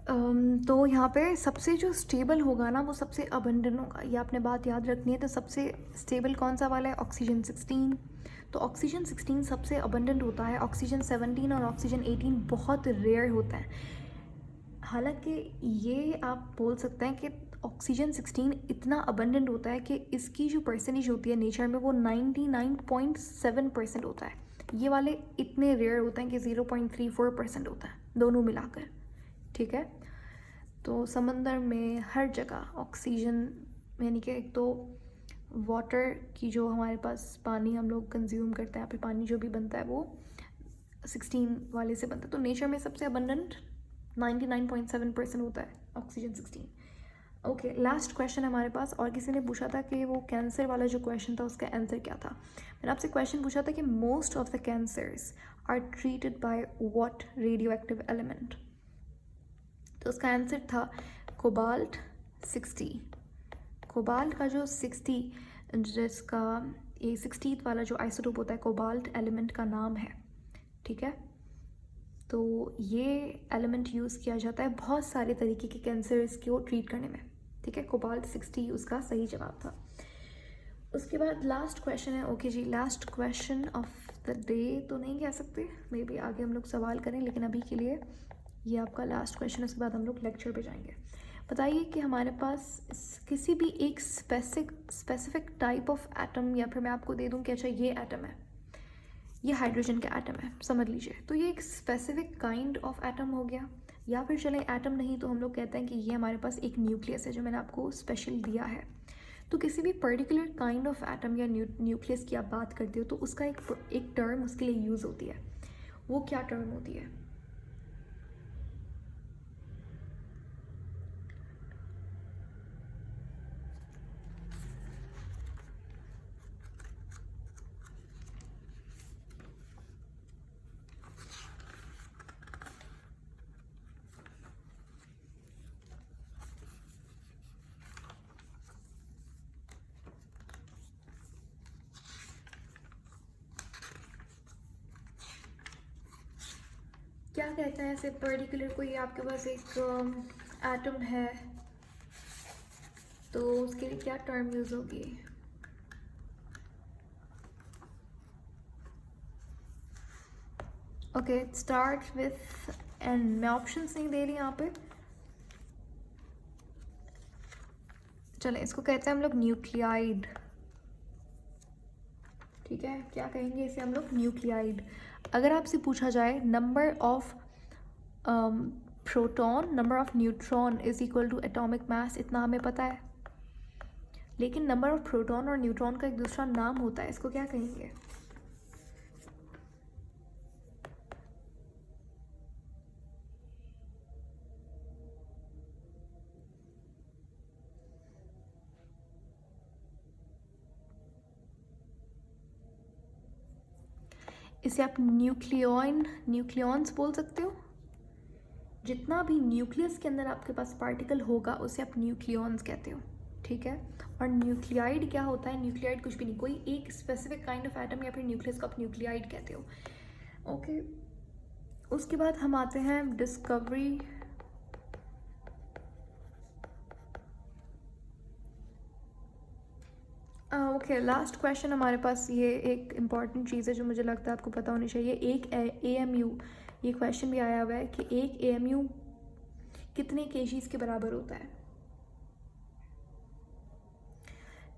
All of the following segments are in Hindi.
तो यहाँ पे सबसे जो स्टेबल होगा ना वो सबसे अबंडेंट होगा, ये आपने बात याद रखनी है। तो सबसे स्टेबल कौन सा वाला है? ऑक्सीजन 16। तो ऑक्सीजन 16 सबसे अबंडेंट होता है। ऑक्सीजन 17 और ऑक्सीजन 18 बहुत रेयर होता है। हालांकि ये आप बोल सकते हैं कि ऑक्सीजन 16 इतना अबंडेंट होता है कि इसकी जो परसेंटेज होती है नेचर में वो 99.7% होता है। ये वाले इतने रेयर होते हैं कि 0.34% होता है दोनों मिलाकर। ठीक है, तो समंदर में हर जगह ऑक्सीजन, यानी कि एक तो वाटर की जो हमारे पास पानी हम लोग कंज्यूम करते हैं, यहाँ पे पानी जो भी बनता है वो 16 वाले से बनता है। तो नेचर में सबसे अबंडेंट 99.7% होता है ऑक्सीजन 16। ओके, लास्ट क्वेश्चन हमारे पास। और किसी ने पूछा था कि वो कैंसर वाला जो क्वेश्चन था उसका आंसर क्या था। मैंने आपसे क्वेश्चन पूछा था कि most of the cancers are treated by what radioactive element. तो उसका आंसर था कोबाल्ट 60। कोबाल्ट का जो 60, जिसका ये 60th वाला जो आइसोटोप होता है, कोबाल्ट एलिमेंट का नाम है। ठीक है, तो ये एलिमेंट यूज़ किया जाता है बहुत सारे तरीके के कैंसर्स को ट्रीट करने में। ठीक है, कोबाल्ट 60 उसका सही जवाब था। उसके बाद लास्ट क्वेश्चन है। ओके जी, last question of the day तो नहीं कह सकते, मे बी आगे हम लोग सवाल करें, लेकिन अभी के लिए ये आपका लास्ट क्वेश्चन। उसके बाद हम लोग लेक्चर पे जाएंगे। बताइए कि हमारे पास किसी भी एक स्पेसिफिक टाइप ऑफ एटम, या फिर मैं आपको दे दूं कि अच्छा ये एटम है, ये हाइड्रोजन का एटम है समझ लीजिए, तो ये एक स्पेसिफिक काइंड ऑफ एटम हो गया। या फिर चले एटम नहीं तो हम लोग कहते हैं कि ये हमारे पास एक न्यूक्लियस है जो मैंने आपको स्पेशल दिया है। तो किसी भी पर्टिकुलर काइंड ऑफ एटम या न्यूक्लियस की आप बात करते हो तो उसका एक टर्म उसके लिए यूज़ होती है। वो क्या टर्म होती है? क्या कहते हैं ऐसे पर्टिकुलर कोई आपके पास एक एटम है तो उसके लिए क्या टर्म यूज़ होगी? Okay, start with an. मैं ऑप्शंस नहीं दे रही यहाँ पे। चलें, इसको कहते हैं हम लोग न्यूक्लियाइड। ठीक है, क्या कहेंगे इसे हम लोग? न्यूक्लियाइड। अगर आपसे पूछा जाए number of proton, number of neutron is equal to atomic mass, इतना हमें पता है। लेकिन नंबर ऑफ प्रोटॉन और न्यूट्रॉन का एक दूसरा नाम होता है, इसको क्या कहेंगे? इसे आप न्यूक्लियॉन्स बोल सकते हो। जितना भी न्यूक्लियस के अंदर आपके पास पार्टिकल होगा उसे आप न्यूक्लियॉन्स कहते हो। ठीक है, और न्यूक्लियाइड क्या होता है? न्यूक्लियाइड कुछ भी नहीं, कोई एक स्पेसिफिक काइंड ऑफ एटम या फिर न्यूक्लियस को आप न्यूक्लियाइड कहते हो। ओके, उसके बाद हम आते हैं डिस्कवरी। ओके, लास्ट क्वेश्चन हमारे पास। ये एक इम्पॉर्टेंट चीज़ है जो मुझे लगता है आपको पता होनी चाहिए। एक AMU, ये क्वेश्चन भी आया हुआ है कि एक AMU कितने केजीज़ के बराबर होता है?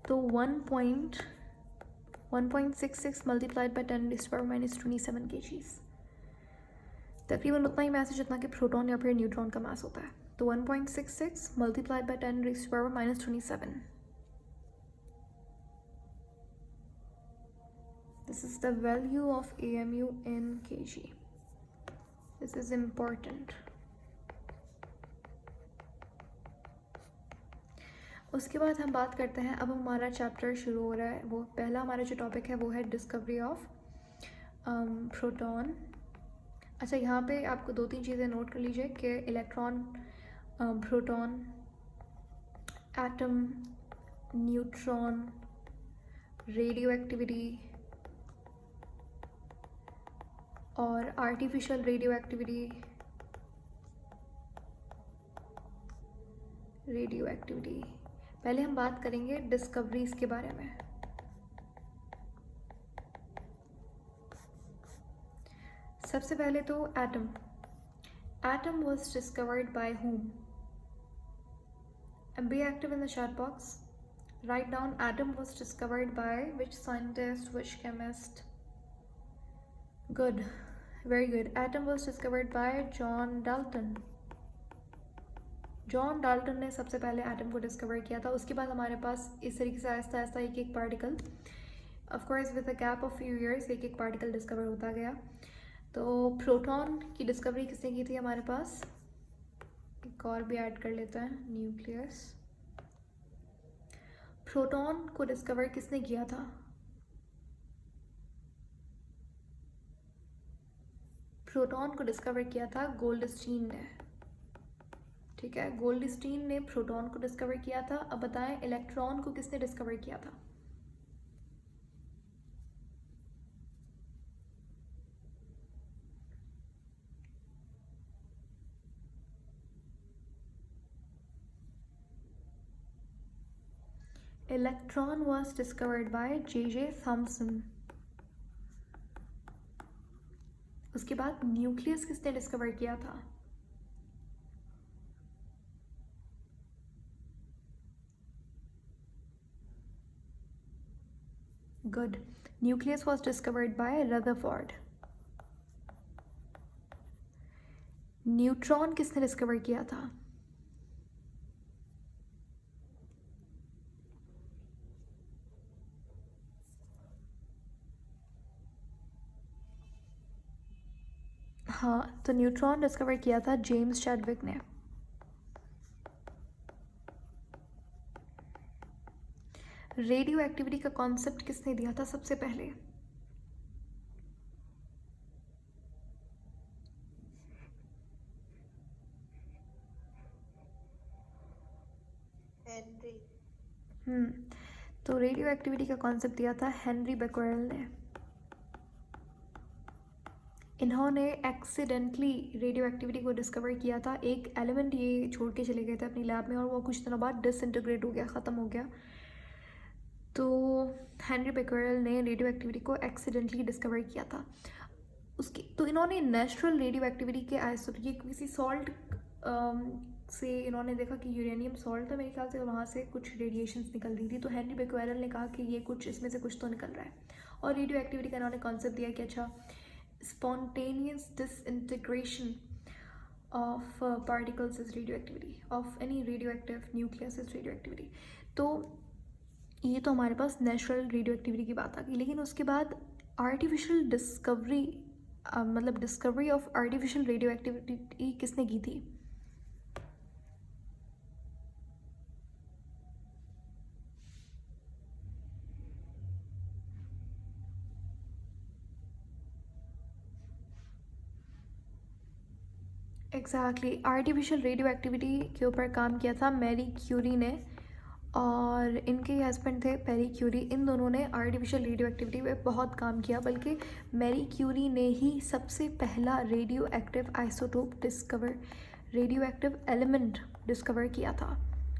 तो 1.66 मल्टीप्लाइड बाई 10⁻⁻27 केजीज़, तकरीबन उतना ही मैस है जितना कि प्रोटॉन या फिर न्यूट्रॉन का मैस होता है। तो 1.66 multiplied by 10⁻⁻27, this is the value of AMU in kg. This is important. उसके बाद हम बात करते हैं, अब हमारा चैप्टर शुरू हो रहा है। वो पहला हमारा जो टॉपिक है वो है डिस्कवरी ऑफ प्रोटॉन। अच्छा, यहाँ पे आपको 2-3 चीज़ें नोट कर लीजिए कि electron, proton, atom, neutron, radioactivity और artificial radioactivity radioactivity. पहले हम बात करेंगे डिस्कवरीज के बारे में। सबसे पहले तो atom. Atom was discovered by whom? And be active in the chat box. Write down atom was discovered by which scientist, which chemist. Good, very good. Atom was discovered by John Dalton. John Dalton ने सबसे पहले एटम को डिस्कवर किया था। उसके बाद हमारे पास इस तरीके से आहिस्ता आहिस्ता एक एक particle, of course with a gap of few years, एक एक पार्टिकल डिस्कवर होता गया। तो प्रोटॉन की डिस्कवरी किसने की थी हमारे पास? एक और भी ऐड कर लेते हैं, न्यूक्लियस। प्रोटॉन को डिस्कवर किसने किया था? प्रोटॉन को डिस्कवर किया था गोल्डस्टीन ने। ठीक है, गोल्डस्टीन ने प्रोटॉन को डिस्कवर किया था। अब बताएं इलेक्ट्रॉन को किसने डिस्कवर किया था? Electron was discovered by J Thomson. उसके बाद न्यूक्लियस किसने डिस्कवर किया था? Good, nucleus was discovered by Rutherford. Neutron किसने डिस्कवर किया था? हाँ, तो न्यूट्रॉन डिस्कवर किया था जेम्स चैडविक ने। रेडियो एक्टिविटी का कॉन्सेप्ट किसने दिया था सबसे पहले? हेनरी। तो रेडियो एक्टिविटी का कॉन्सेप्ट दिया था हेनरी बेक्वेरेल ने। इन्होंने एक्सीडेंटली रेडियो एक्टिविटी को डिस्कवर किया था। एक एलिमेंट ये छोड़ के चले गए थे अपनी लैब में और वो कुछ दिनों बाद डिसइंटीग्रेट हो गया, ख़त्म हो गया। तो हेनरी बेक्वेरेल ने रेडियो एक्टिविटी को एक्सीडेंटली डिस्कवर किया था। उसकी तो इन्होंने नेचुरल रेडियो एक्टिविटी के आइसोटोप, ये किसी सॉल्ट से इन्होंने देखा कि यूरेनियम सॉल्ट था मेरे ख्याल से, वहाँ से कुछ रेडिएशंस निकल रही थी। तो हेनरी बेक्वेरेल ने कहा कि ये कुछ इसमें से कुछ तो निकल रहा है, और रेडियो एक्टिविटी का इन्होंने कॉन्सेप्ट दिया कि अच्छा, spontaneous disintegration of particles is radioactivity, of any radioactive nucleus is radioactivity। तो ये तो हमारे पास नेचुरल रेडियो एक्टिविटी की बात आ गई। लेकिन उसके बाद आर्टिफिशियल डिस्कवरी, मतलब discovery of artificial radio activity किसने की थी? एग्जैक्टली, आर्टिफिशियल रेडियो एक्टिविटी के ऊपर काम किया था मैरी क्यूरी ने, और इनके हस्बैंड थे पेरी क्यूरी। इन दोनों ने आर्टिफिशियल रेडियो एक्टिविटी पे बहुत काम किया, बल्कि मैरी क्यूरी ने ही सबसे पहला radio active isotope discover, radio active element discover किया था।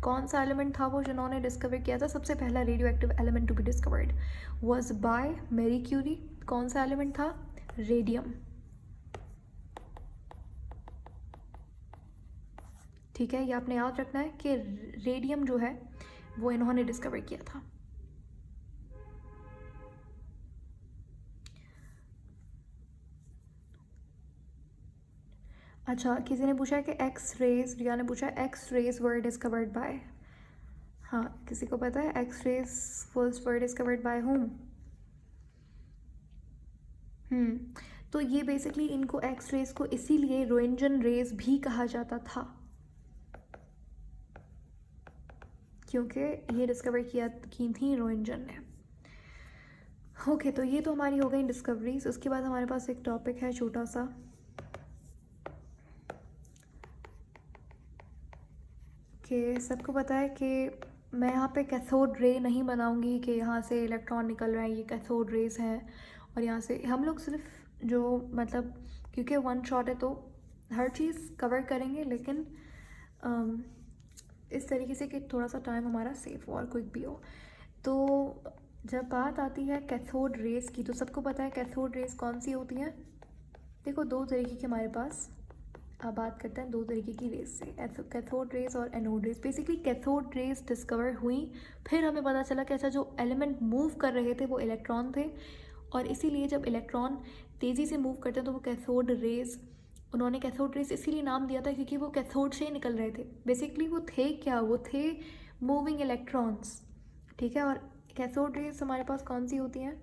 कौन सा एलिमेंट था वो जिन्होंने डिस्कवर किया था? सबसे पहला radioactive element to be discovered was by Marie Curie. कौन सा एलिमेंट था? रेडियम। ठीक है, ये आपने याद रखना है कि रेडियम जो है वो इन्होंने डिस्कवर किया था। अच्छा, किसी ने पूछा है कि एक्स रेज, रिया ने पूछा है X rays were discovered by. हाँ, किसी को पता है X rays first were discovered by whom? तो ये बेसिकली इनको एक्स रेज को इसीलिए रोएंटगन रेज भी कहा जाता था, क्योंकि ये डिस्कवर की थी रोएंटगन ने। ओके, तो ये तो हमारी हो गई डिस्कवरीज। उसके बाद हमारे पास एक टॉपिक है छोटा सा, कि सबको पता है कि मैं यहाँ पे कैथोड रे नहीं बनाऊँगी कि यहाँ से इलेक्ट्रॉन निकल रहा है, ये कैथोड रेज हैं, और यहाँ से हम लोग सिर्फ जो मतलब, क्योंकि वन शॉट है तो हर चीज़ कवर करेंगे, लेकिन इस तरीके से कि थोड़ा सा टाइम हमारा सेफ हो और क्विक भी हो। तो जब बात आती है कैथोड रेस की, तो सबको पता है कैथोड रेस कौन सी होती हैं। देखो दो तरीके की हमारे पास, अब बात करते हैं दो तरीके की रेस से, कैथोड रेस और anode rays. Basically cathode rays discover हुई, फिर हमें पता चला कि अच्छा जो एलिमेंट मूव कर रहे थे वो इलेक्ट्रॉन थे, और इसीलिए जब इलेक्ट्रॉन तेज़ी से मूव करते हैं तो वो कैथोड रेस, उन्होंने कैथोड रेस इसीलिए नाम दिया था क्योंकि वो कैथोड से निकल रहे थे। बेसिकली वो थे क्या, वो थे मूविंग इलेक्ट्रॉन्स, ठीक है। और कैथोड रेस हमारे पास कौन सी होती हैं,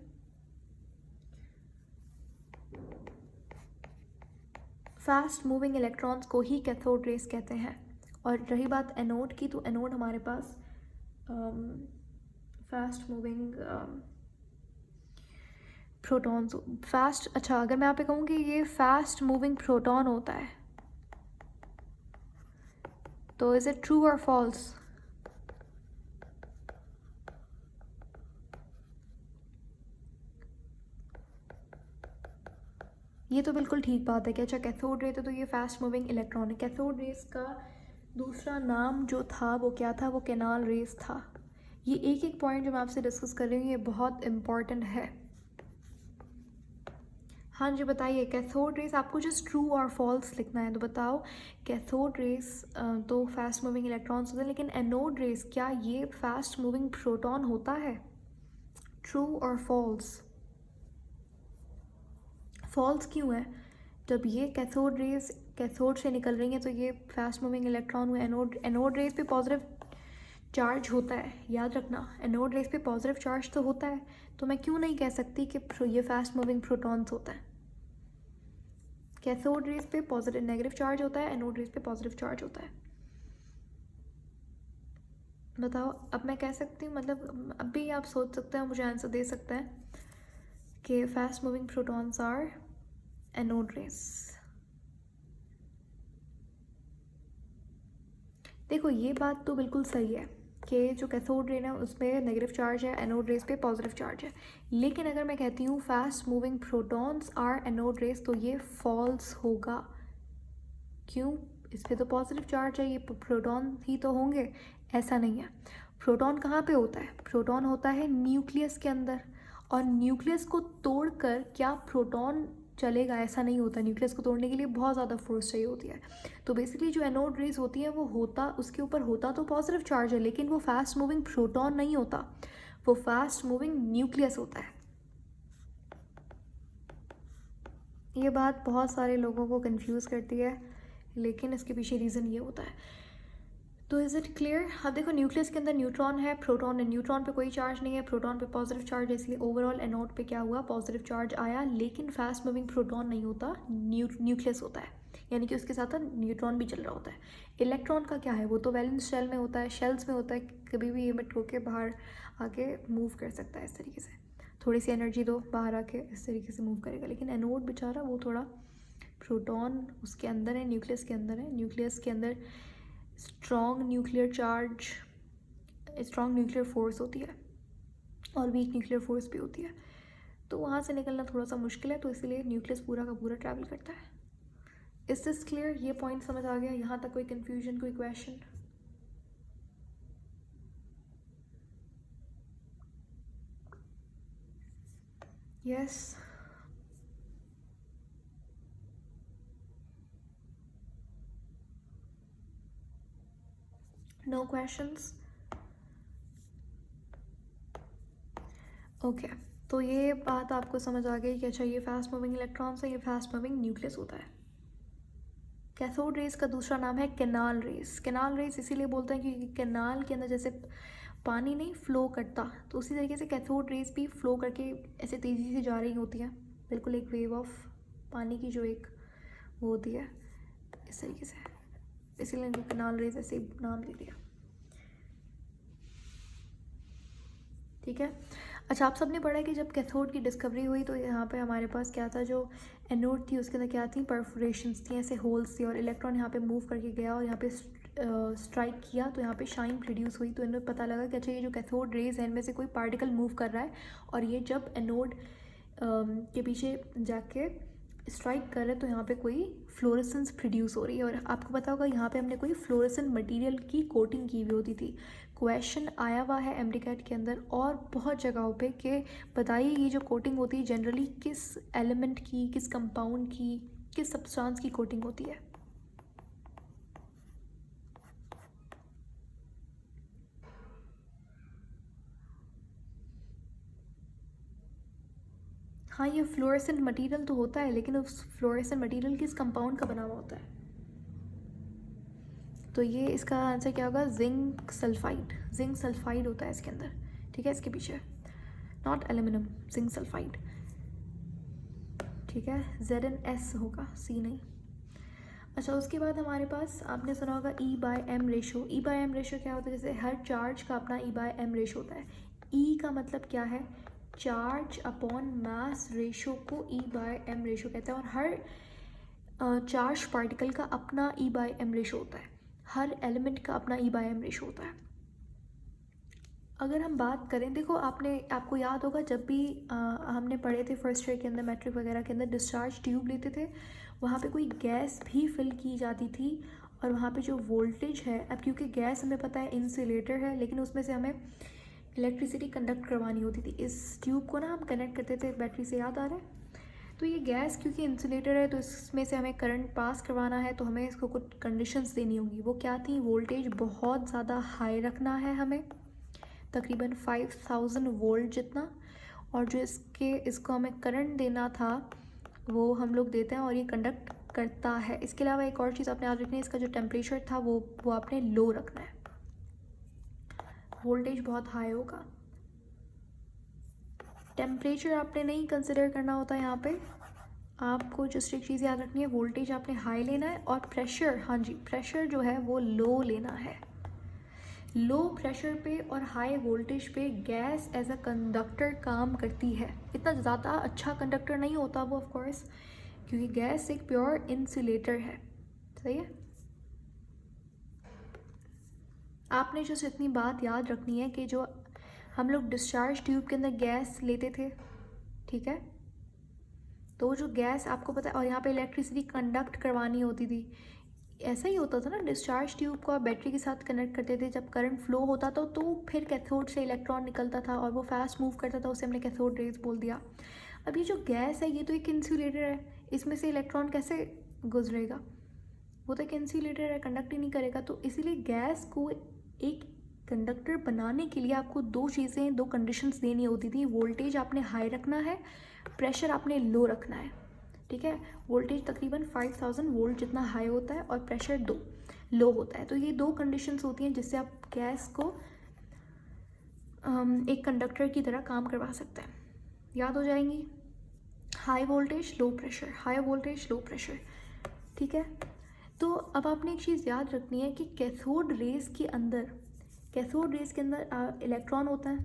फास्ट मूविंग इलेक्ट्रॉन्स को ही कैथोड रेस कहते हैं। और रही बात एनोड की, तो एनोड हमारे पास फास्ट मूविंग प्रोटॉन्स, फास्ट, अच्छा अगर मैं यहाँ पे कहूँ कि ये फास्ट मूविंग प्रोटॉन होता है, तो इज़ इट ट्रू और फॉल्स? ये तो बिल्कुल ठीक बात है कि अच्छा कैथोड रे थे तो ये फास्ट मूविंग इलेक्ट्रॉन है। कैथोड रेस का दूसरा नाम जो था वो क्या था, वो कैनाल रेस था। ये एक एक पॉइंट जो मैं आपसे डिस्कस कर रही हूँ ये बहुत इम्पॉर्टेंट है। हाँ जी बताइए, कैथोड रेस आपको जस्ट ट्रू और फॉल्स लिखना है, तो बताओ कैथोड रेस तो फास्ट मूविंग इलेक्ट्रॉन्स होते हैं, लेकिन एनोड रेस क्या ये फास्ट मूविंग प्रोटॉन होता है? ट्रू और फॉल्स? फॉल्स क्यों है? जब ये कैथोड रेस कैथोड से निकल रही हैं तो ये फास्ट मूविंग इलेक्ट्रॉन हुए। एनोड रेस पे पॉजिटिव चार्ज होता है, याद रखना, एनोड रेस पे पॉजिटिव चार्ज तो होता है, तो मैं क्यों नहीं कह सकती कि ये फास्ट मूविंग प्रोटॉन्स होता है। कैथोड रेस पे पॉजिटिव नेगेटिव चार्ज होता है, एनोड रेस पे पॉजिटिव चार्ज होता है। बताओ, अब मैं कह सकती हूँ, मतलब अब भी आप सोच सकते हैं, मुझे आंसर दे सकते हैं कि fast moving protons are anode rays. देखो ये बात तो बिल्कुल सही है कि जो कैथोड रे है उसमें नेगेटिव चार्ज है, एनोड रेस पे पॉजिटिव चार्ज है, लेकिन अगर मैं कहती हूँ fast moving protons are anode rays तो ये फॉल्स होगा। क्यों? इस पे तो पॉजिटिव चार्ज है, ये प्रोटॉन ही तो होंगे। ऐसा नहीं है। प्रोटॉन कहाँ पे होता है? प्रोटॉन होता है न्यूक्लियस के अंदर, और न्यूक्लियस को तोड़कर क्या प्रोटॉन चलेगा? ऐसा नहीं होता। न्यूक्लियस को तोड़ने के लिए बहुत ज़्यादा फोर्स चाहिए होती है। तो बेसिकली जो एनोड रेस होती है वो होता, उसके ऊपर होता तो पॉजिटिव चार्ज है, लेकिन वो फास्ट मूविंग प्रोटॉन नहीं होता, वो फास्ट मूविंग न्यूक्लियस होता है। ये बात बहुत सारे लोगों को कंफ्यूज करती है, लेकिन इसके पीछे रीज़न ये होता है। तो इज़ इट क्लियर? अब देखो न्यूक्लियस के अंदर न्यूट्रॉन है, प्रोटॉन है। न्यूट्रॉन पे कोई चार्ज नहीं है, प्रोटॉन पे पॉजिटिव चार्ज है, इसलिए ओवरऑल एनोड पे क्या हुआ, पॉजिटिव चार्ज आया, लेकिन फास्ट मूविंग प्रोटॉन नहीं होता, न्यूक्लियस होता है, यानी कि उसके साथ न्यूट्रॉन भी चल रहा होता है। इलेक्ट्रॉन का क्या है, वो तो वैलेंस शेल में होता है, शेल्स में होता है, कभी भी एमिट होकर बाहर आके मूव कर सकता है इस तरीके से, थोड़ी सी एनर्जी दो बाहर आके इस तरीके से मूव करेगा। लेकिन एनोड बेचारा वो थोड़ा, प्रोटॉन उसके अंदर है, न्यूक्लियस के अंदर है, न्यूक्लियस के अंदर strong nuclear charge, strong nuclear force होती है और वीक न्यूक्लियर फोर्स भी होती है, तो वहाँ से निकलना थोड़ा सा मुश्किल है, तो इसीलिए न्यूक्लियस पूरा का पूरा ट्रैवल करता है। Is this clear? ये पॉइंट समझ आ गया? यहाँ तक कोई कन्फ्यूजन, कोई question? Yes, no questions? Okay, तो ये बात आपको समझ आ गई कि अच्छा ये फास्ट मूविंग इलेक्ट्रॉन्स है, ये फास्ट मूविंग न्यूक्लियस होता है। कैथोड रेस का दूसरा नाम है कैनाल रेस। कैनाल रेस इसीलिए बोलते हैं क्योंकि कैनाल के अंदर जैसे पानी नहीं फ्लो करता, तो उसी तरीके से कैथोड रेस भी फ्लो करके ऐसे तेज़ी से जा रही होती है, बिल्कुल एक वेव ऑफ पानी की जो एक वो होती है इस तरीके से, इसीलिए इनको कैनाल रेस ऐसे नाम दे दिया। ठीक है। अच्छा, आप सबने पढ़ा है कि जब कैथोड की डिस्कवरी हुई तो यहाँ पे हमारे पास क्या था, जो एनोड थी उसके अंदर क्या थी, परफोरेशंस थी, ऐसे होल्स थी, और इलेक्ट्रॉन यहाँ पे मूव करके गया और यहाँ पे स्ट्राइक किया तो यहाँ पे शाइन प्रोड्यूस हुई। तो इन्हें पता लगा कि अच्छा ये जो कैथोड रेज है इनमें से कोई पार्टिकल मूव कर रहा है, और ये जब एनोड के पीछे जाके स्ट्राइक कर रहे तो यहाँ पे कोई फ्लोरेसेंस प्रोड्यूस हो रही है। और आपको पता होगा यहाँ पे हमने कोई फ्लोरेसेंट मटेरियल की कोटिंग की हुई होती थी। क्वेश्चन आया हुआ है एमडीकैट के अंदर और बहुत जगहों पे कि बताइए ये जो कोटिंग होती है जनरली किस एलिमेंट की, किस कंपाउंड की, किस सब्सटेंस की कोटिंग होती है। हाँ, ये फ्लोरेसेंट मटेरियल तो होता है, लेकिन उस फ्लोरेसेंट मटेरियल किस कंपाउंड का बना हुआ होता है। तो ये इसका आंसर क्या होगा, जिंक सल्फाइड। जिंक सल्फाइड होता है इसके अंदर, ठीक है, इसके पीछे नॉट एल्यूमिनियम, जिंक सल्फाइड, ठीक है। ZnS होगा, C नहीं। अच्छा, उसके बाद हमारे पास आपने सुना होगा E/m रेशो। E/m रेशो क्या होता है, जैसे हर चार्ज का अपना E/m रेशो होता है। E का मतलब क्या है, चार्ज अपॉन मास रेशो को E/m रेशो कहते हैं। और हर चार्ज पार्टिकल का अपना E/m रेशो होता है, हर एलिमेंट का अपना E/m रेशो होता है। अगर हम बात करें, देखो आपको याद होगा जब भी हमने पढ़े थे फर्स्ट ईयर के अंदर, मैट्रिक वगैरह के अंदर, डिस्चार्ज ट्यूब लेते थे, वहाँ पे कोई गैस भी फिल की जाती थी और वहाँ पे जो वोल्टेज है, अब क्योंकि गैस हमें पता है इंसुलेटर है, लेकिन उसमें से हमें इलेक्ट्रिसिटी कंडक्ट करवानी होती थी। इस ट्यूब को ना हम कनेक्ट करते थे बैटरी से, याद आ रहा है। तो ये गैस क्योंकि इंसुलेटर है तो इसमें से हमें करंट पास करवाना है, तो हमें इसको कुछ कंडीशंस देनी होगी। वो क्या थी, वोल्टेज बहुत ज़्यादा हाई रखना है हमें, तकरीबन 5000 वोल्ट जितना, और जो इसको हमें करंट देना था वो हम लोग देते हैं और ये कंडक्ट करता है। इसके अलावा एक और चीज़ आपने याद रखनी है, इसका जो टेम्परेचर था वो आपने लो रखना है, वोल्टेज बहुत हाई होगा। टेम्परेचर आपने नहीं कंसिडर करना होता यहाँ पे, आपको जस्ट एक चीज़ याद रखनी है, वोल्टेज आपने हाई लेना है और प्रेशर, हाँ जी, प्रेशर जो है वो लो लेना है। लो प्रेशर पे और हाई वोल्टेज पे गैस एज अ कंडक्टर काम करती है। इतना ज़्यादा अच्छा कंडक्टर नहीं होता वो ऑफ कोर्स, क्योंकि गैस एक प्योर इंसुलेटर है, सही है। आपने जस्ट इतनी बात याद रखनी है कि जो हम लोग डिस्चार्ज ट्यूब के अंदर गैस लेते थे, ठीक है, तो जो गैस आपको पता है, और यहाँ पे इलेक्ट्रिसिटी कंडक्ट करवानी होती थी। ऐसा ही होता था ना, डिस्चार्ज ट्यूब को आप बैटरी के साथ कनेक्ट करते थे, जब करंट फ्लो होता था तो फिर कैथोड से इलेक्ट्रॉन निकलता था और वो फास्ट मूव करता था, उसे हमने कैथोड रेज बोल दिया। अब ये जो गैस है ये तो एक इंसुलेटर है, इसमें से इलेक्ट्रॉन कैसे गुजरेगा, वो तो एक इंसुलेटर है, कंडक्ट ही नहीं करेगा। तो इसीलिए गैस को एक कंडक्टर बनाने के लिए आपको दो चीज़ें, दो कंडीशंस देनी होती थी। वोल्टेज आपने हाई रखना है, प्रेशर आपने लो रखना है, ठीक है। वोल्टेज तकरीबन 5000 वोल्ट जितना हाई होता है और प्रेशर लो होता है। तो ये दो कंडीशंस होती हैं जिससे आप गैस को एक कंडक्टर की तरह काम करवा सकते हैं। याद हो जाएंगी, high voltage low pressure, high voltage low pressure, ठीक है। तो अब आपने एक चीज़ याद रखनी है कि कैथोड रेस के अंदर इलेक्ट्रॉन होता है,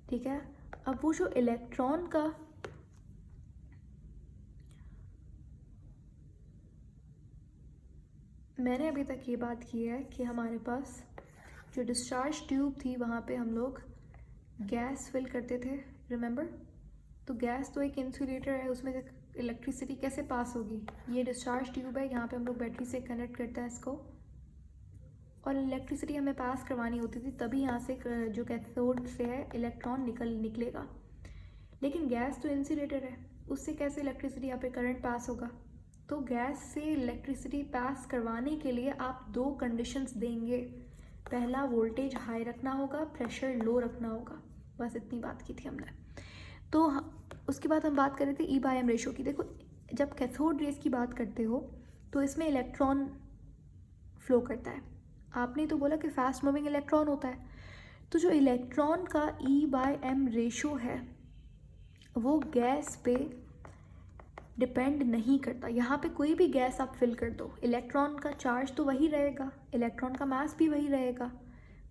ठीक है। अब वो जो इलेक्ट्रॉन का मैंने अभी तक ये बात की है कि हमारे पास जो डिस्चार्ज ट्यूब थी वहाँ पे हम लोग गैस फिल करते थे, रिमेंबर। तो गैस तो एक इंसुलेटर है, उसमें से इलेक्ट्रिसिटी कैसे पास होगी, ये डिस्चार्ज ट्यूब है, यहाँ पे हम लोग बैटरी से कनेक्ट करते हैं इसको, और इलेक्ट्रिसिटी हमें पास करवानी होती थी, तभी यहाँ से जो कैथोड से है इलेक्ट्रॉन निकलेगा। लेकिन गैस तो इंसुलेटर है, उससे कैसे इलेक्ट्रिसिटी यहाँ पे करंट पास होगा। तो गैस से इलेक्ट्रिसिटी पास करवाने के लिए आप दो कंडीशंस देंगे, पहला वोल्टेज हाई रखना होगा, प्रेशर लो रखना होगा, बस इतनी बात की थी हमने। तो उसके बाद हम बात कर रहे थे E/m रेशो की। देखो, जब कैथोड रेस की बात करते हो तो इसमें इलेक्ट्रॉन फ्लो करता है, आपने तो बोला कि फास्ट मूविंग इलेक्ट्रॉन होता है। तो जो इलेक्ट्रॉन का E/m रेशो है वो गैस पे डिपेंड नहीं करता। यहाँ पे कोई भी गैस आप फिल कर दो, इलेक्ट्रॉन का चार्ज तो वही रहेगा, इलेक्ट्रॉन का मास भी वही रहेगा,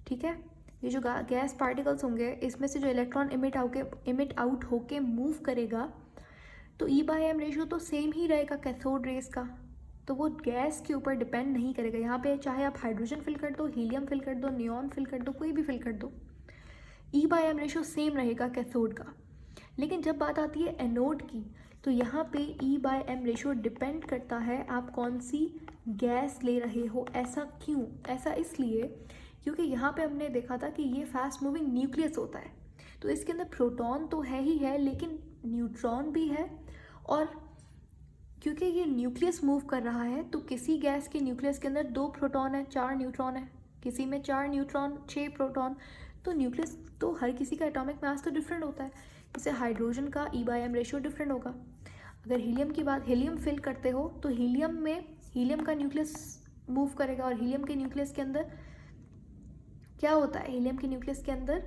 ठीक है। ये जो गैस पार्टिकल्स होंगे, इसमें से जो इलेक्ट्रॉन इमिट आउट होके मूव करेगा, तो E/m रेशो तो सेम ही रहेगा कैथोड रेस का, तो वो गैस के ऊपर डिपेंड नहीं करेगा। यहाँ पे चाहे आप हाइड्रोजन फिल कर दो, हीलियम फिल कर दो, नियॉन फिल कर दो, कोई भी फिल कर दो, E/m रेशो सेम रहेगा कैथोड का। लेकिन जब बात आती है एनोड की, तो यहाँ पे E/m रेशो डिपेंड करता है आप कौन सी गैस ले रहे हो। ऐसा क्यों? ऐसा इसलिए क्योंकि यहाँ पे हमने देखा था कि ये फास्ट मूविंग न्यूक्लियस होता है, तो इसके अंदर प्रोटॉन तो है ही है लेकिन न्यूट्रॉन भी है। और क्योंकि ये न्यूक्लियस मूव कर रहा है तो किसी गैस के न्यूक्लियस के अंदर 2 प्रोटॉन है, 4 न्यूट्रॉन है, किसी में 4 न्यूट्रॉन, 6 प्रोटॉन। तो न्यूक्लियस तो हर किसी का एटॉमिक मास तो डिफरेंट होता है। जैसे हाइड्रोजन का E/m रेशियो डिफरेंट होगा। अगर हीलियम की बात, हीलियम फिल करते हो तो हीलियम का न्यूक्लियस मूव करेगा, और हीलियम के न्यूक्लियस के अंदर क्या होता है? हीलियम के न्यूक्लियस के अंदर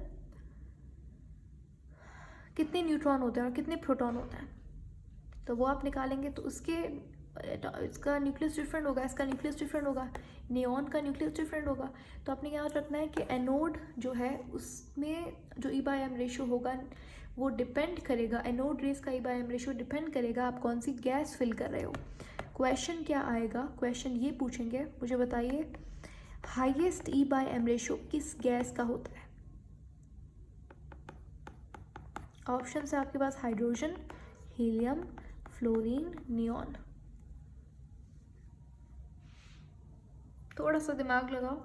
कितने न्यूट्रॉन होते हैं और कितने प्रोटॉन होते हैं, तो वो आप निकालेंगे तो इसका न्यूक्लियस डिफरेंट होगा, इसका न्यूक्लियस डिफरेंट होगा, नियॉन का न्यूक्लियस डिफरेंट होगा। तो आपने याद रखना है कि एनोड जो है उसमें जो E/m रेशियो होगा वो डिपेंड करेगा, एनोड रेस का E/m रेशियो डिपेंड करेगा आप कौन सी गैस फिल कर रहे हो। क्वेश्चन क्या आएगा? क्वेश्चन ये पूछेंगे, मुझे बताइए हाईएस्ट E/m रेशियो किस गैस का होता है? ऑप्शन है आपके पास हाइड्रोजन, हीलियम, फ्लोरीन, नियॉन। थोड़ा सा दिमाग लगाओ।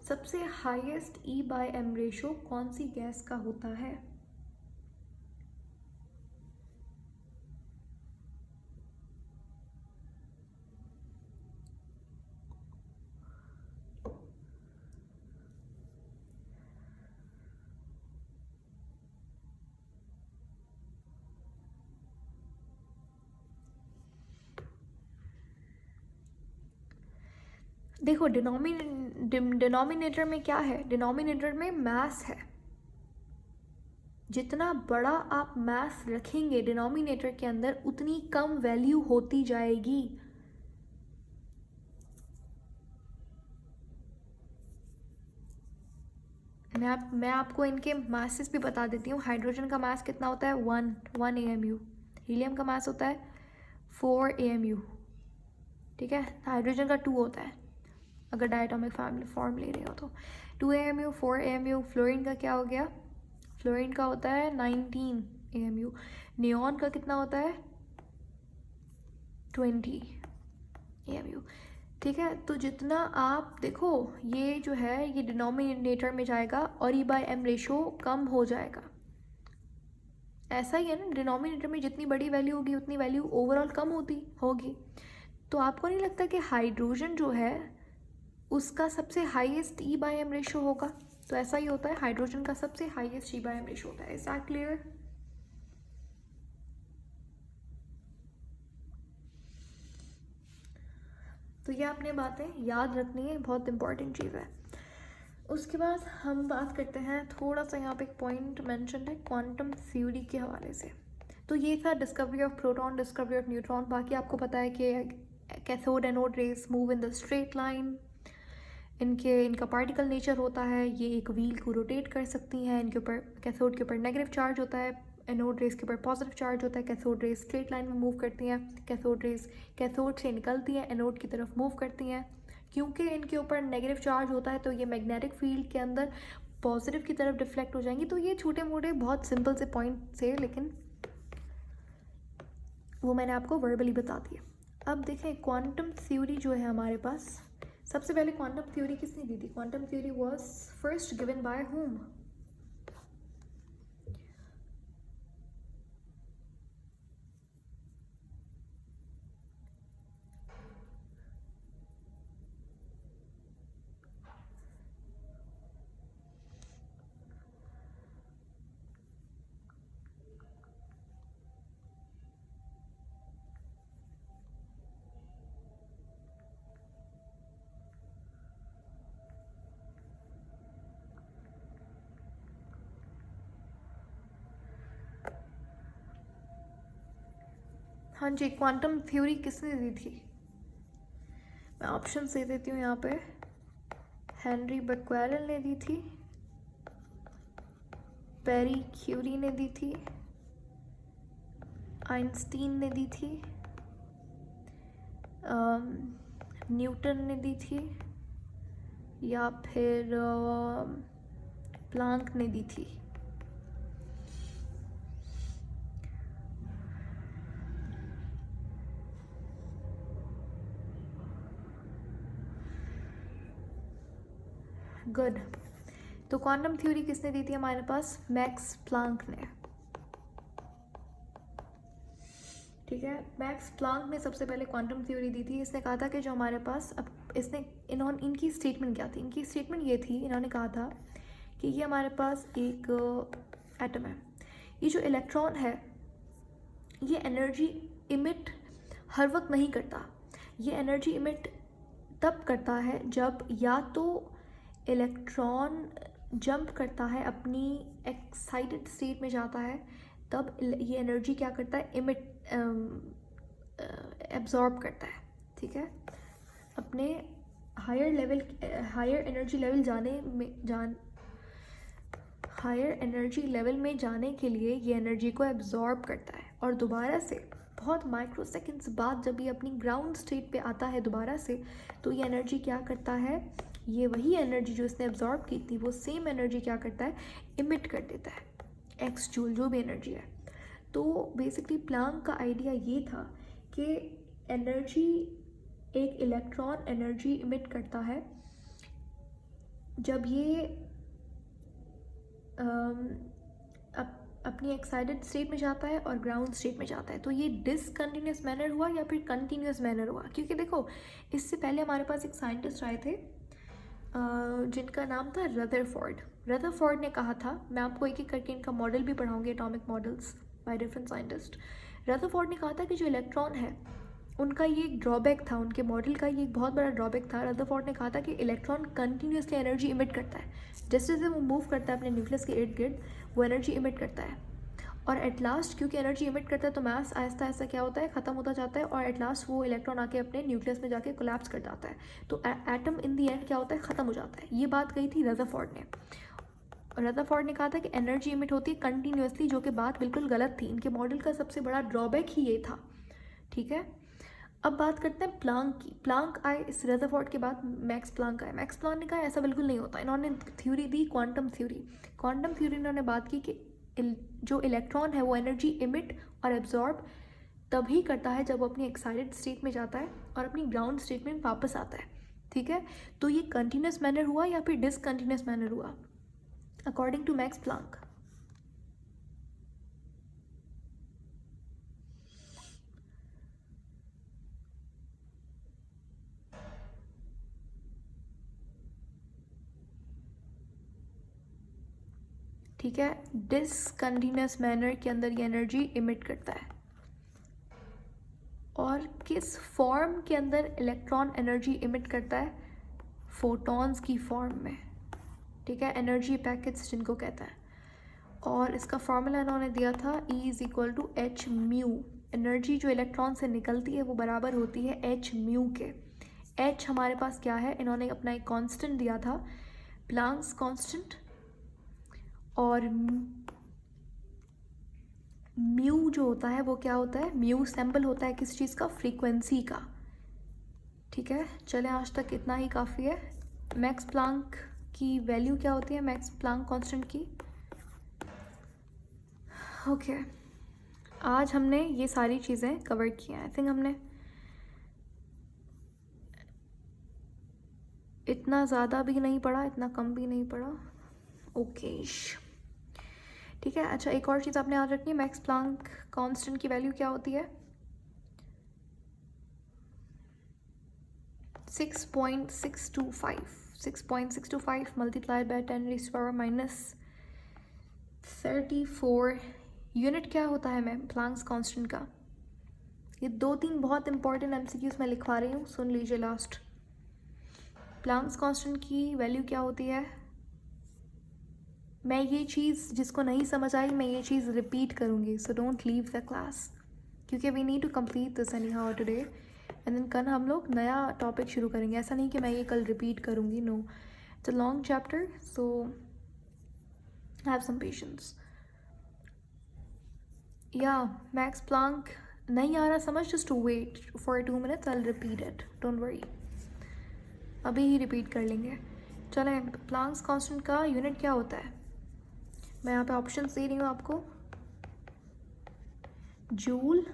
सबसे हाईएस्ट E/m रेशियो कौन सी गैस का होता है? देखो डिनोमिनेटर में क्या है? डिनोमिनेटर में मास है। जितना बड़ा आप मास रखेंगे डिनोमिनेटर के अंदर उतनी कम वैल्यू होती जाएगी। मैं आपको इनके मासेस भी बता देती हूँ। हाइड्रोजन का मास कितना होता है? 1 AMU। हीलियम का मास होता है 4 AMU। ठीक है, हाइड्रोजन का 2 होता है अगर डायटोमिक फॉर्म ले रहे हो तो। 2 AMU, 4 AMU। फ्लोरीन का क्या हो गया? फ्लोरीन का होता है 19 AMU। नियॉन का कितना होता है? 20 AMU। ठीक है, तो जितना आप देखो ये जो है ये डिनोमिनेटर में जाएगा और E/m रेशो कम हो जाएगा। ऐसा ही है ना, डिनोमिनेटर में जितनी बड़ी वैल्यू होगी उतनी वैल्यू ओवरऑल कम होगी। तो आपको नहीं लगता कि हाइड्रोजन जो है उसका सबसे हाईएस्ट E/m रेशो होगा? तो ऐसा ही होता है, हाइड्रोजन का सबसे हाईएस्ट E/m रेशो होता है। Is that clear? तो ये आपने बातें याद रखनी है, बहुत इंपॉर्टेंट चीज़ है। उसके बाद हम बात करते हैं, थोड़ा सा यहाँ पे एक पॉइंट मेंशन है क्वांटम थ्योरी के हवाले से। तो ये था discovery of proton, discovery of neutron. बाकी आपको पता है कि cathode anode rays move in the straight line. इनका पार्टिकल नेचर होता है, ये एक व्हील को रोटेट कर सकती हैं। इनके ऊपर कैथोड के ऊपर नेगेटिव चार्ज होता है, एनोड रेस के ऊपर पॉजिटिव चार्ज होता है। कैथोड रेस स्ट्रेट लाइन में मूव करती हैं। कैथोड रेस कैथोड से निकलती हैं, एनोड की तरफ मूव करती हैं। क्योंकि इनके ऊपर नेगेटिव चार्ज होता है तो ये मैग्नेटिक फील्ड के अंदर पॉजिटिव की तरफ डिफ्लेक्ट हो जाएंगी। तो ये छोटे मोटे बहुत सिंपल से पॉइंट से, लेकिन वो मैंने आपको वर्बली बता दिया। अब देखें क्वांटम थ्योरी जो है हमारे पास, सबसे पहले क्वांटम थ्योरी किसने दी थी? Quantum theory was first given by whom? हाँ जी, क्वांटम थ्योरी किसने दी थी? मैं ऑप्शन दे देती हूँ यहाँ पे। हेनरी becquerel ने दी थी, पेरी क्यूरी ने दी थी, आइंस्टीन ने दी थी, न्यूटन ने दी थी, या फिर प्लांक ने दी थी। गुड। तो क्वांटम थ्योरी किसने दी थी हमारे पास? मैक्स प्लांक ने। ठीक है, मैक्स प्लांक ने सबसे पहले क्वांटम थ्योरी दी थी। इसने कहा था कि जो हमारे पास अब इनकी स्टेटमेंट क्या थी? इनकी स्टेटमेंट ये थी, इन्होंने कहा था कि ये हमारे पास एक एटम है, ये जो इलेक्ट्रॉन है ये एनर्जी इमिट हर वक्त नहीं करता। ये एनर्जी इमिट तब करता है जब या तो इलेक्ट्रॉन जंप करता है, अपनी एक्साइटेड स्टेट में जाता है, तब ये एनर्जी क्या करता है? इमिट एब्जॉर्ब करता है। ठीक है, अपने हायर एनर्जी लेवल में जाने के लिए ये एनर्जी को एब्जॉर्ब करता है, और दोबारा से बहुत माइक्रो सेकेंड्स बाद जब ये अपनी ग्राउंड स्टेट पे आता है दोबारा से, तो ये एनर्जी क्या करता है? ये वही एनर्जी जो इसने एब्जॉर्ब की थी, वो सेम एनर्जी क्या करता है? इमिट कर देता है, एक्स जूल जो भी एनर्जी है। तो बेसिकली प्लांक का आइडिया ये था कि एनर्जी, एक इलेक्ट्रॉन एनर्जी इमिट करता है जब ये अपनी एक्साइटेड स्टेट में जाता है और ग्राउंड स्टेट में जाता है। तो ये डिसकंटिन्यूस मैनर हुआ या फिर कंटिन्यूस मैनर हुआ? क्योंकि देखो, इससे पहले हमारे पास एक साइंटिस्ट आए थे जिनका नाम था रदरफोर्ड। रदरफोर्ड ने कहा था, मैं आपको एक एक करके इनका मॉडल भी पढ़ाऊंगी, atomic models by different scientist. Rutherford ने कहा था कि जो इलेक्ट्रॉन है उनका ये एक ड्रॉबैक था, उनके मॉडल का ये एक बहुत बड़ा ड्रॉबैक था। रदरफोर्ड ने कहा था कि इलेक्ट्रॉन कंटिन्यूसली एनर्जी इमिट करता है, जैसे जैसे वो मूव करता है अपने न्यूक्लियस के इर्द गिर्द, वो एनर्जी इमिट करता है, और एट लास्ट क्योंकि एनर्जी इमिट करता है तो मास आहिस्ता आहिस्ता क्या होता है? ख़त्म होता जाता है, और एट लास्ट वो इलेक्ट्रॉन आके अपने न्यूक्लियस में जाके कोलैप्स कर जाता है। तो एटम इन दी एंड क्या होता है? ख़त्म हो जाता है। ये बात कही थी रदरफोर्ड ने। रदरफोर्ड ने कहा था कि एनर्जी इमिट होती है कंटिन्यूसली, जो कि बात बिल्कुल गलत थी। इनके मॉडल का सबसे बड़ा ड्रॉबैक ही ये था। ठीक है, अब बात करते हैं प्लांक की। प्लांक आए इस रदरफोर्ड के बाद, मैक्स प्लांक आए। मैक्स प्लांक ने कहा ऐसा बिल्कुल नहीं होता। इन्होंने थ्योरी दी क्वांटम थ्योरी। क्वांटम थ्योरी इन्होंने बात की कि जो इलेक्ट्रॉन है वो एनर्जी इमिट और एब्जॉर्ब तभी करता है जब वो अपनी एक्साइटेड स्टेट में जाता है और अपनी ग्राउंड स्टेट में वापस आता है। ठीक है, तो ये कंटिन्यूस मैनर हुआ या फिर डिसकंटिन्यूस मैनर हुआ अकॉर्डिंग टू मैक्स प्लांक? ठीक है, डिसकंटिन्यूस मैनर के अंदर ये एनर्जी इमिट करता है। और किस फॉर्म के अंदर इलेक्ट्रॉन एनर्जी इमिट करता है? फोटॉन्स की फॉर्म में। ठीक है, एनर्जी पैकेट्स जिनको कहता है। और इसका फॉर्मूला इन्होंने दिया था E=h μ। एनर्जी जो इलेक्ट्रॉन से निकलती है वो बराबर होती है h μ के। h हमारे पास क्या है? इन्होंने अपना एक कांस्टेंट दिया था, प्लांक्स कांस्टेंट, और म्यू जो होता है वो क्या होता है? म्यू सैम्पल होता है किस चीज़ का? फ्रीक्वेंसी का। ठीक है, चले आज तक इतना ही काफ़ी है। मैक्स प्लांक की वैल्यू क्या होती है? मैक्स प्लांक कांस्टेंट की। ओके, आज हमने ये सारी चीज़ें कवर की हैं। आई थिंक हमने इतना ज़्यादा भी नहीं पढ़ा, इतना कम भी नहीं पढ़ा। ओके, ठीक है। अच्छा, एक और चीज़ आपने याद रखनी है, मैक्स प्लांक कांस्टेंट की वैल्यू क्या होती है? 6.625। 6.625 मल्टीप्लाइड बाय 10⁻⁻34 यूनिट क्या होता है मैम प्लांक्स कांस्टेंट का? ये 2-3 बहुत इंपॉर्टेंट एमसीक्यूज मैं लिखवा रही हूँ, सुन लीजिए लास्ट। प्लांक्स कांस्टेंट की वैल्यू क्या होती है? मैं ये चीज़ जिसको नहीं समझ आई मैं ये चीज़ रिपीट करूँगी, so don't leave the class, क्योंकि we need to complete this any how today, and then कल हम लोग नया टॉपिक शुरू करेंगे। ऐसा नहीं कि मैं ये कल रिपीट करूँगी, no, it's a long chapter, so have some patience. या मैक्स प्लांक नहीं आ रहा समझ? Just wait for 2 minutes, I will repeat it, don't worry, अभी ही रिपीट कर लेंगे। चलें, प्लांक्स कांस्टेंट का यूनिट क्या होता है? मैं यहाँ पे ऑप्शन दे रही हूँ आपको, joule,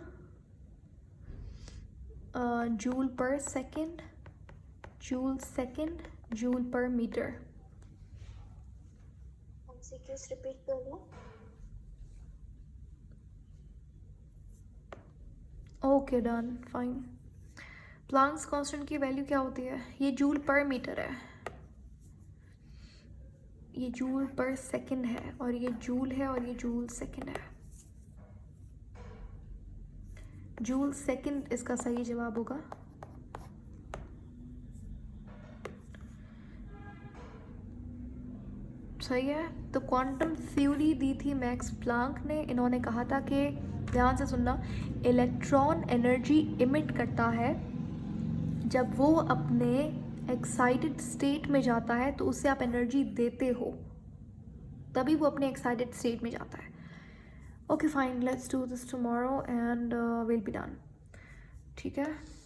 joule per second, joule second, joule per metre. Please repeat कर लो। Okay done, fine. Planck's constant की वैल्यू क्या होती है? ये जूल पर मीटर है, ये जूल पर सेकंड है, और ये जूल है, और ये जूल सेकंड है। जूल सेकंड इसका सही जवाब होगा। सही है। तो क्वांटम थ्योरी दी थी मैक्स प्लांक ने। इन्होंने कहा था कि, ध्यान से सुनना, इलेक्ट्रॉन एनर्जी इमिट करता है जब वो अपने एक्साइटेड स्टेट में जाता है, तो उससे आप एनर्जी देते हो, तभी वो अपने एक्साइटेड स्टेट में जाता है। Okay fine, let's do this tomorrow and will be done. ठीक है।